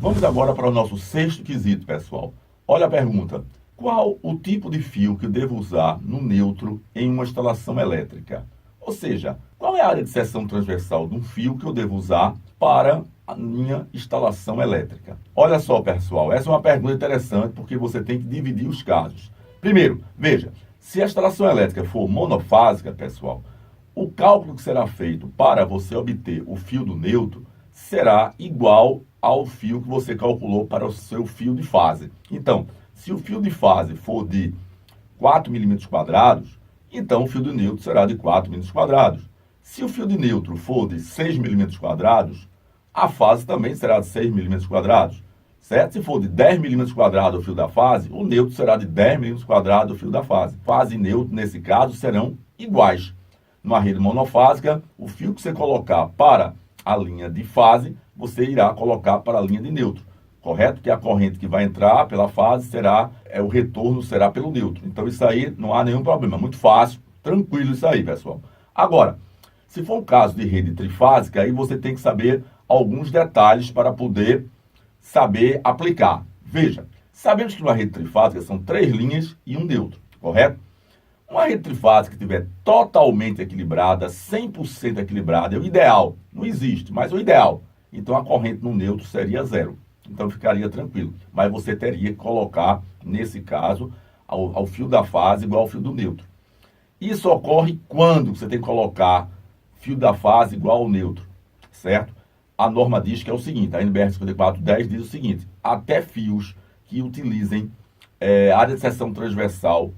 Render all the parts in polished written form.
Vamos agora para o nosso sexto quesito, pessoal. Olha a pergunta. Qual o tipo de fio que eu devo usar no neutro em uma instalação elétrica? Ou seja, qual é a área de seção transversal de um fio que eu devo usar para a minha instalação elétrica? Olha só, pessoal, essa é uma pergunta interessante porque você tem que dividir os casos. Primeiro, veja, se a instalação elétrica for monofásica, pessoal, o cálculo que será feito para você obter o fio do neutro será igual ao fio que você calculou para o seu fio de fase. Então, se o fio de fase for de 4 milímetros quadrados, então o fio de neutro será de 4 milímetros quadrados. Se o fio de neutro for de 6 milímetros quadrados, a fase também será de 6 milímetros quadrados. Certo? Se for de 10 milímetros quadrados o fio da fase, o neutro será de 10 milímetros quadrados o fio da fase. Fase e neutro, nesse caso, serão iguais. Numa rede monofásica, o fio que você colocar para a linha de fase, você irá colocar para a linha de neutro. Correto? Que a corrente que vai entrar pela fase será, o retorno será pelo neutro. Então isso aí não há nenhum problema. Muito fácil, tranquilo isso aí, pessoal. Agora, se for um caso de rede trifásica, aí você tem que saber alguns detalhes para poder saber aplicar. Veja, sabemos que uma rede trifásica são 3 linhas e um neutro, correto? Uma rede trifásica que estiver totalmente equilibrada, 100% equilibrada, é o ideal. Não existe, mas o ideal. Então a corrente no neutro seria zero. Então ficaria tranquilo. Mas você teria que colocar, nesse caso, ao fio da fase igual ao fio do neutro. Isso ocorre quando você tem que colocar fio da fase igual ao neutro, certo? A norma diz que é o seguinte, a NBR 5410 diz o seguinte, até fios que utilizem área de seção transversal,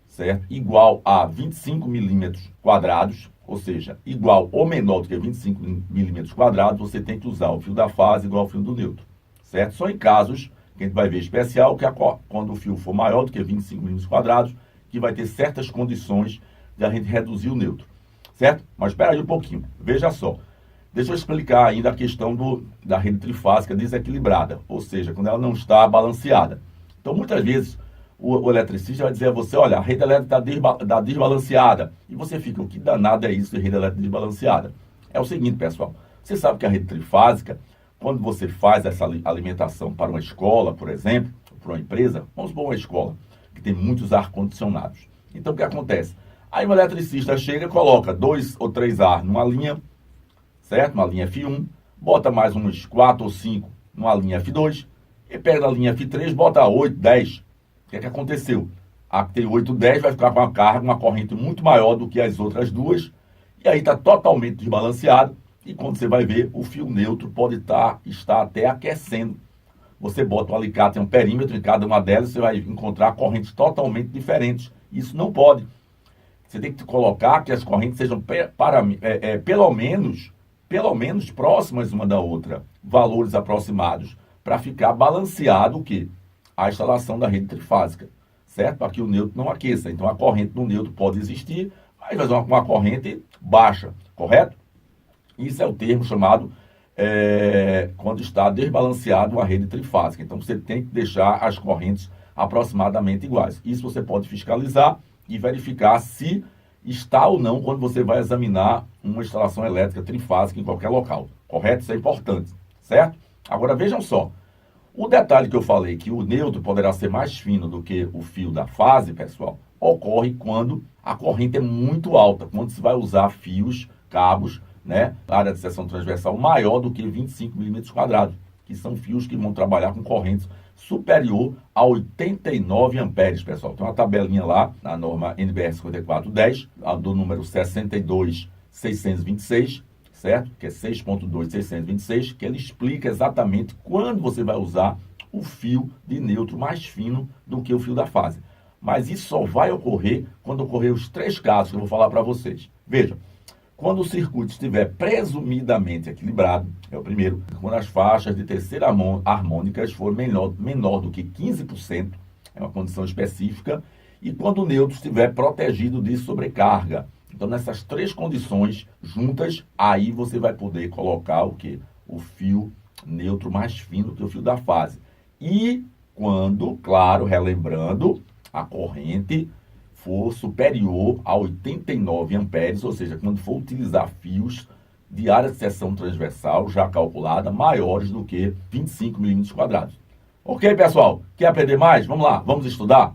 certo? Igual a 25 milímetros quadrados, ou seja, igual ou menor do que 25 milímetros quadrados, você tem que usar o fio da fase igual ao fio do neutro, certo? Só em casos que a gente vai ver especial, que quando o fio for maior do que 25 milímetros quadrados, que vai ter certas condições de a gente reduzir o neutro, certo? Mas espera aí um pouquinho, veja só. Deixa eu explicar ainda a questão da rede trifásica desequilibrada, ou seja, quando ela não está balanceada. Então, muitas vezes, o eletricista vai dizer a você, olha, a rede elétrica está desbalanceada. E você fica, o que danado é isso de rede elétrica desbalanceada? É o seguinte, pessoal, você sabe que a rede trifásica, quando você faz essa alimentação para uma escola, por exemplo, para uma empresa, vamos supor uma escola, que tem muitos ar-condicionados. Então, o que acontece? Aí o eletricista chega e coloca 2 ou 3 ar numa linha, certo? Uma linha F1, bota mais uns 4 ou 5 numa linha F2, e pega a linha F3, bota 8, 10. O que é que aconteceu? A que tem 8, 10 vai ficar com uma carga, uma corrente muito maior do que as outras duas, e aí está totalmente desbalanceado, e quando você vai ver, o fio neutro pode estar até aquecendo. Você bota um alicate em um perímetro, em cada uma delas você vai encontrar correntes totalmente diferentes. Isso não pode. Você tem que colocar que as correntes sejam pelo menos próximas uma da outra, valores aproximados, para ficar balanceado o quê? A instalação da rede trifásica, certo? Para que o neutro não aqueça. Então a corrente no neutro pode existir, mas vai ser uma corrente baixa, correto? Isso é o termo chamado quando está desbalanceado uma rede trifásica. Então você tem que deixar as correntes aproximadamente iguais. Isso você pode fiscalizar e verificar se está ou não quando você vai examinar uma instalação elétrica trifásica em qualquer local. Correto? Isso é importante, certo? Agora vejam só. O detalhe que eu falei, que o neutro poderá ser mais fino do que o fio da fase, pessoal, ocorre quando a corrente é muito alta, quando se vai usar fios, cabos, né, área de seção transversal maior do que 25 milímetros quadrados, que são fios que vão trabalhar com correntes superior a 89 amperes, pessoal. Tem uma tabelinha lá na norma NBR 5410, do número 62626, certo? Que é 6.2626, que ele explica exatamente quando você vai usar o fio de neutro mais fino do que o fio da fase. Mas isso só vai ocorrer quando ocorrer os 3 casos que eu vou falar para vocês. Vejam, quando o circuito estiver presumidamente equilibrado, é o primeiro. Quando as faixas de terceira harmônicas for menor do que 15%, é uma condição específica, e quando o neutro estiver protegido de sobrecarga. Então, nessas 3 condições juntas, aí você vai poder colocar o quê? O fio neutro mais fino que o fio da fase. E quando, claro, relembrando, a corrente for superior a 89 amperes, ou seja, quando for utilizar fios de área de seção transversal já calculada maiores do que 25 milímetros quadrados. Ok, pessoal? Quer aprender mais? Vamos lá, vamos estudar?